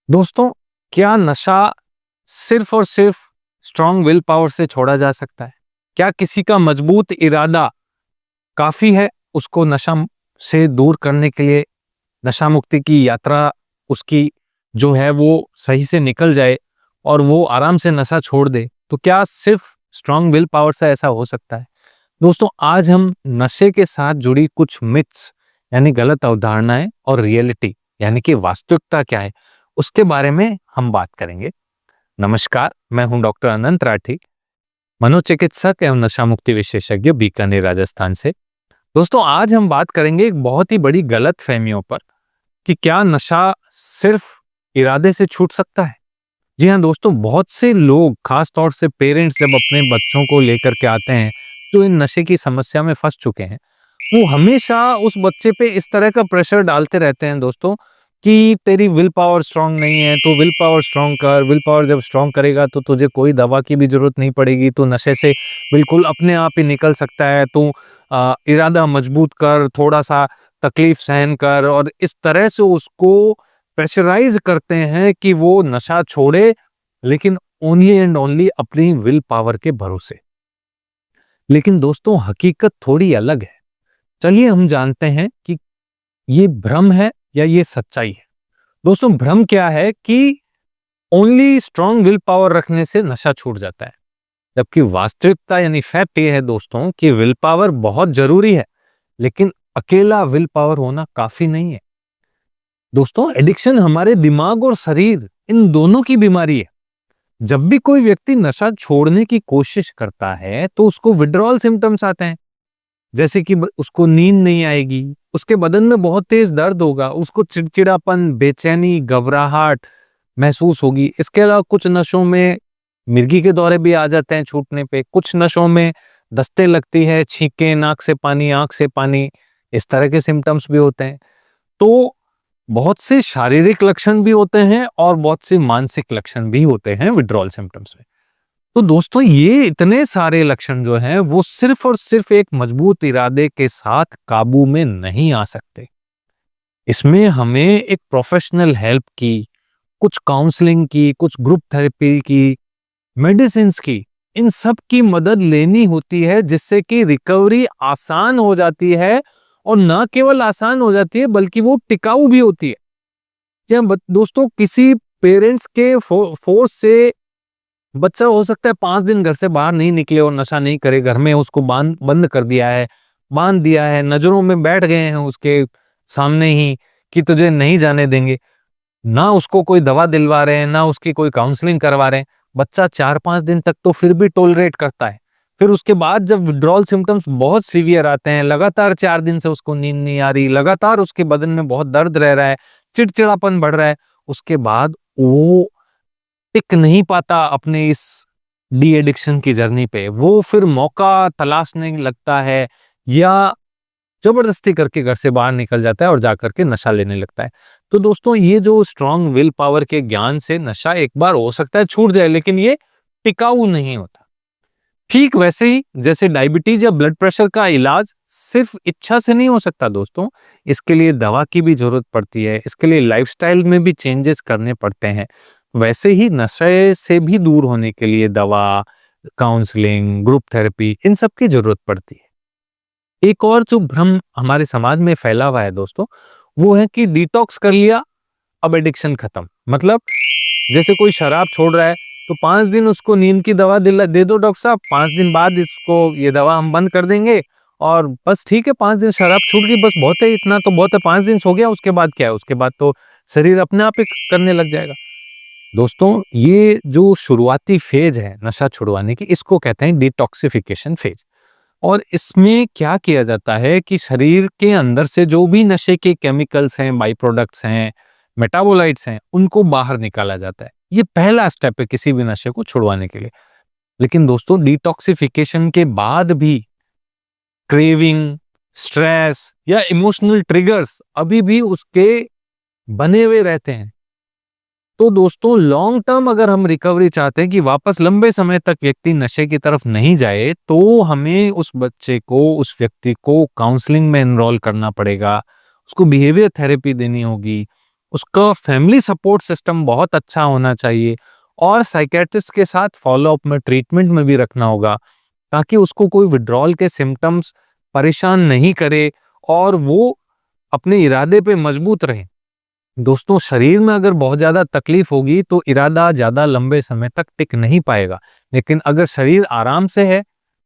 दोस्तों, क्या नशा सिर्फ और सिर्फ स्ट्रॉन्ग विल पावर से छोड़ा जा सकता है? क्या किसी का मजबूत इरादा काफी है उसको नशा से दूर करने के लिए? नशा मुक्ति की यात्रा उसकी जो है वो सही से निकल जाए और वो आराम से नशा छोड़ दे, तो क्या सिर्फ स्ट्रॉन्ग विल पावर से ऐसा हो सकता है? दोस्तों, आज हम नशे के साथ जुड़ी कुछ मिथ्स यानी गलत अवधारणाएं और रियलिटी यानी कि वास्तविकता क्या है, उसके बारे में हम बात करेंगे। नमस्कार, मैं हूं डॉक्टर अनंत राठी, मनोचिकित्सक एवं नशा मुक्ति विशेषज्ञ, बीकानेर, राजस्थान से। दोस्तों, आज हम बात करेंगे एक बहुत ही बड़ी गलत फहमियों पर कि क्या नशा सिर्फ इरादे से छूट सकता है। जी हाँ दोस्तों, बहुत से लोग, खास तौर से पेरेंट्स, जब अपने बच्चों को लेकर के आते हैं जो इन नशे की समस्या में फंस चुके हैं, वो हमेशा उस बच्चे पे इस तरह का प्रेशर डालते रहते हैं दोस्तों कि तेरी विल पावर स्ट्रांग नहीं है, तो विल पावर स्ट्रांग कर। विल पावर जब स्ट्रांग करेगा तो तुझे कोई दवा की भी जरूरत नहीं पड़ेगी, तो नशे से बिल्कुल अपने आप ही निकल सकता है। तू इरादा मजबूत कर, थोड़ा सा तकलीफ सहन कर, और इस तरह से उसको प्रेशराइज करते हैं कि वो नशा छोड़े, लेकिन ओनली एंड ओनली अपनी विल पावर के भरोसे। लेकिन दोस्तों, हकीकत थोड़ी अलग है। चलिए हम जानते हैं कि ये भ्रम है या ये सच्चाई है। दोस्तों, भ्रम क्या है कि ओनली स्ट्रॉन्ग विल पावर रखने से नशा छूट जाता है, जबकि वास्तविकता यानी फैक्ट ये है दोस्तों कि विल पावर बहुत जरूरी है, लेकिन अकेला विल पावर होना काफी नहीं है। दोस्तों, एडिक्शन हमारे दिमाग और शरीर इन दोनों की बीमारी है। जब भी कोई व्यक्ति नशा छोड़ने की कोशिश करता है तो उसको विड्रॉल सिम्टम्स आते हैं, जैसे कि उसको नींद नहीं आएगी, उसके बदन में बहुत तेज दर्द होगा, उसको चिड़चिड़ापन, बेचैनी, घबराहट महसूस होगी। इसके अलावा कुछ नशों में मिर्गी के दौरे भी आ जाते हैं छूटने पे। कुछ नशों में दस्ते लगती है, छींकें, नाक से पानी, आंख से पानी, इस तरह के सिम्टम्स भी होते हैं। तो बहुत से शारीरिक लक्षण भी होते हैं और बहुत से मानसिक लक्षण भी होते हैं विड्रॉल सिम्टम्स में। तो दोस्तों, ये इतने सारे लक्षण जो हैं वो सिर्फ और सिर्फ एक मजबूत इरादे के साथ काबू में नहीं आ सकते। इसमें हमें एक प्रोफेशनल हेल्प की, कुछ काउंसलिंग की, कुछ ग्रुप थेरेपी की, मेडिसिन की, इन सब की मदद लेनी होती है, जिससे कि रिकवरी आसान हो जाती है। और न केवल आसान हो जाती है बल्कि वो टिकाऊ भी होती है। दोस्तों, किसी पेरेंट्स के फोर्स से बच्चा हो सकता है 5 दिन घर से बाहर नहीं निकले और नशा नहीं करे, घर में उसको बंद कर दिया है, बांध दिया है, नजरों में बैठ गए हैं उसके सामने ही कि तुझे नहीं जाने देंगे। ना उसको कोई दवा दिलवा रहे हैं, ना उसकी कोई काउंसलिंग करवा रहे हैं। बच्चा 4-5 दिन तक तो फिर भी टॉलरेट करता है। फिर उसके बाद जब विड्रॉल सिम्टम्स बहुत सीवियर आते हैं, लगातार 4 दिन से उसको नींद नहीं आ रही, लगातार उसके बदन में बहुत दर्द रह रहा है, चिड़चिड़ापन बढ़ रहा है, उसके बाद वो टिक नहीं पाता अपने इस डी एडिक्शन की जर्नी पे। वो फिर मौका तलाशने लगता है या जबरदस्ती करके घर से बाहर निकल जाता है और जाकर के नशा लेने लगता है। तो दोस्तों, ये जो स्ट्रॉन्ग विल पावर के ज्ञान से नशा एक बार हो सकता है छूट जाए, लेकिन ये टिकाऊ नहीं होता। ठीक वैसे ही जैसे डायबिटीज या ब्लड प्रेशर का इलाज सिर्फ इच्छा से नहीं हो सकता दोस्तों, इसके लिए दवा की भी जरूरत पड़ती है, इसके लिए लाइफस्टाइल में भी चेंजेस करने पड़ते हैं। वैसे ही नशे से भी दूर होने के लिए दवा, काउंसलिंग, ग्रुप थेरेपी, इन सब की जरूरत पड़ती है। एक और जो भ्रम हमारे समाज में फैला हुआ है दोस्तों, वो है कि डिटॉक्स कर लिया, अब एडिक्शन खत्म। मतलब जैसे कोई शराब छोड़ रहा है तो 5 दिन उसको नींद की दवा दे दो डॉक्टर साहब, 5 दिन बाद इसको ये दवा हम बंद कर देंगे और बस ठीक है, 5 दिन शराब छूट गई, बस बहुत है, इतना तो बहुत है, 5 दिन सो गया, उसके बाद क्या है, उसके बाद तो शरीर अपने आप ही करने लग जाएगा। दोस्तों, ये जो शुरुआती फेज है नशा छुड़वाने की, इसको कहते हैं डिटॉक्सिफिकेशन फेज। और इसमें क्या किया जाता है कि शरीर के अंदर से जो भी नशे के केमिकल्स हैं, बाई प्रोडक्ट्स हैं, मेटाबोलाइट्स हैं, उनको बाहर निकाला जाता है। ये पहला स्टेप है किसी भी नशे को छुड़वाने के लिए। लेकिन दोस्तों, डिटॉक्सिफिकेशन के बाद भी क्रेविंग, स्ट्रेस या इमोशनल ट्रिगर्स अभी भी उसके बने हुए रहते हैं। तो दोस्तों, लॉन्ग टर्म अगर हम रिकवरी चाहते हैं कि वापस लंबे समय तक व्यक्ति नशे की तरफ नहीं जाए, तो हमें उस बच्चे को, उस व्यक्ति को काउंसलिंग में एनरोल करना पड़ेगा, उसको बिहेवियर थेरेपी देनी होगी, उसका फैमिली सपोर्ट सिस्टम बहुत अच्छा होना चाहिए और साइकेट्रिस्ट के साथ फॉलोअप में, ट्रीटमेंट में भी रखना होगा, ताकि उसको कोई विड्रॉल के सिम्टम्स परेशान नहीं करे और वो अपने इरादे पे मजबूत रहे। दोस्तों, शरीर में अगर बहुत ज्यादा तकलीफ होगी तो इरादा ज्यादा लंबे समय तक टिक नहीं पाएगा, लेकिन अगर शरीर आराम से है,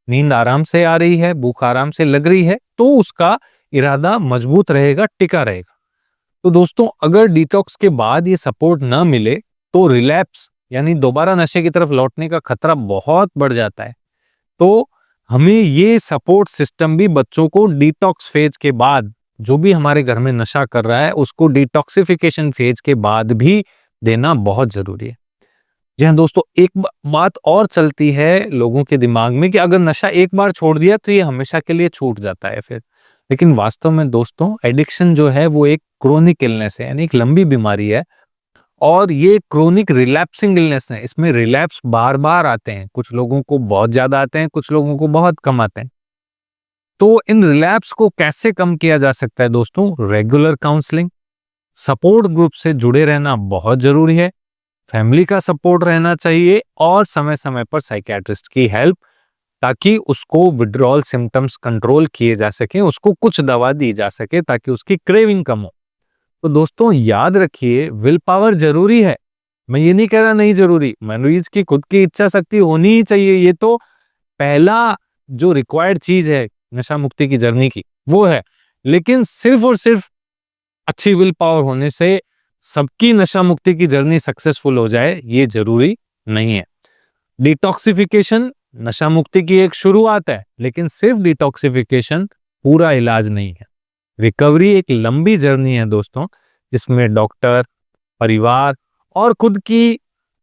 नींद आराम से आ रही है, भूख आराम से लग रही है, तो उसका इरादा मजबूत रहेगा, टिका रहेगा। तो दोस्तों, अगर डिटॉक्स के बाद ये सपोर्ट ना मिले तो रिलैप्स यानी दोबारा नशे की तरफ लौटने का खतरा बहुत बढ़ जाता है। तो हमें ये सपोर्ट सिस्टम भी बच्चों को डिटॉक्स फेज के बाद, जो भी हमारे घर में नशा कर रहा है उसको डिटॉक्सिफिकेशन फेज के बाद भी देना बहुत जरूरी है। जी हाँ दोस्तों, एक बात और चलती है लोगों के दिमाग में कि अगर नशा एक बार छोड़ दिया तो ये हमेशा के लिए छूट जाता है फिर। लेकिन वास्तव में दोस्तों, एडिक्शन जो है वो एक क्रोनिक इलनेस है, यानी एक लंबी बीमारी है और ये क्रोनिक रिलैप्सिंग इलनेस है। इसमें रिलैप्स बार बार आते हैं, कुछ लोगों को बहुत ज्यादा आते हैं, कुछ लोगों को बहुत कम आते हैं। तो इन रिलैप्स को कैसे कम किया जा सकता है दोस्तों? रेगुलर काउंसलिंग, सपोर्ट ग्रुप से जुड़े रहना बहुत जरूरी है, फैमिली का सपोर्ट रहना चाहिए और समय समय पर साइकियाट्रिस्ट की हेल्प, ताकि उसको विड्रॉल सिम्टम्स कंट्रोल किए जा सके, उसको कुछ दवा दी जा सके ताकि उसकी क्रेविंग कम हो। तो दोस्तों, याद रखिए, विल पावर जरूरी है, मैं ये नहीं कह रहा नहीं जरूरी, मरीज की खुद की इच्छा शक्ति होनी ही चाहिए, ये तो पहला जो रिक्वायर्ड चीज है नशा मुक्ति की जर्नी की, वो है। लेकिन सिर्फ और सिर्फ अच्छी विल पावर होने से सबकी नशा मुक्ति की जर्नी सक्सेसफुल हो जाए, ये जरूरी नहीं है। डिटॉक्सिफिकेशन नशा मुक्ति की एक शुरुआत है, लेकिन सिर्फ डिटॉक्सिफिकेशन पूरा इलाज नहीं है। रिकवरी एक लंबी जर्नी है दोस्तों, जिसमें डॉक्टर, परिवार और खुद की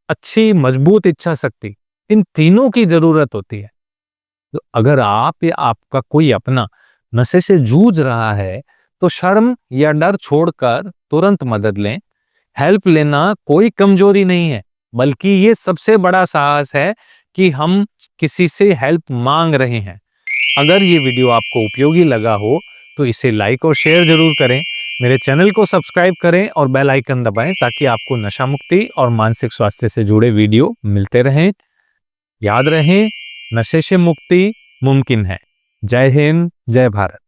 अच्छी मजबूत इच्छा शक्ति, इन तीनों की जरूरत होती है। तो अगर आप या आपका कोई अपना नशे से जूझ रहा है तो शर्म या डर छोड़कर तुरंत मदद लें। हेल्प लेना कोई कमजोरी नहीं है, बल्कि ये सबसे बड़ा साहस है कि हम किसी से हेल्प मांग रहे हैं। अगर ये वीडियो आपको उपयोगी लगा हो तो इसे लाइक और शेयर जरूर करें। मेरे चैनल को सब्सक्राइब करें और बेल आइकन दबाएं ताकि आपको नशा मुक्ति और मानसिक स्वास्थ्य से जुड़े वीडियो मिलते रहें। याद रहे, नशे से मुक्ति मुमकिन है। जय हिंद, जय भारत।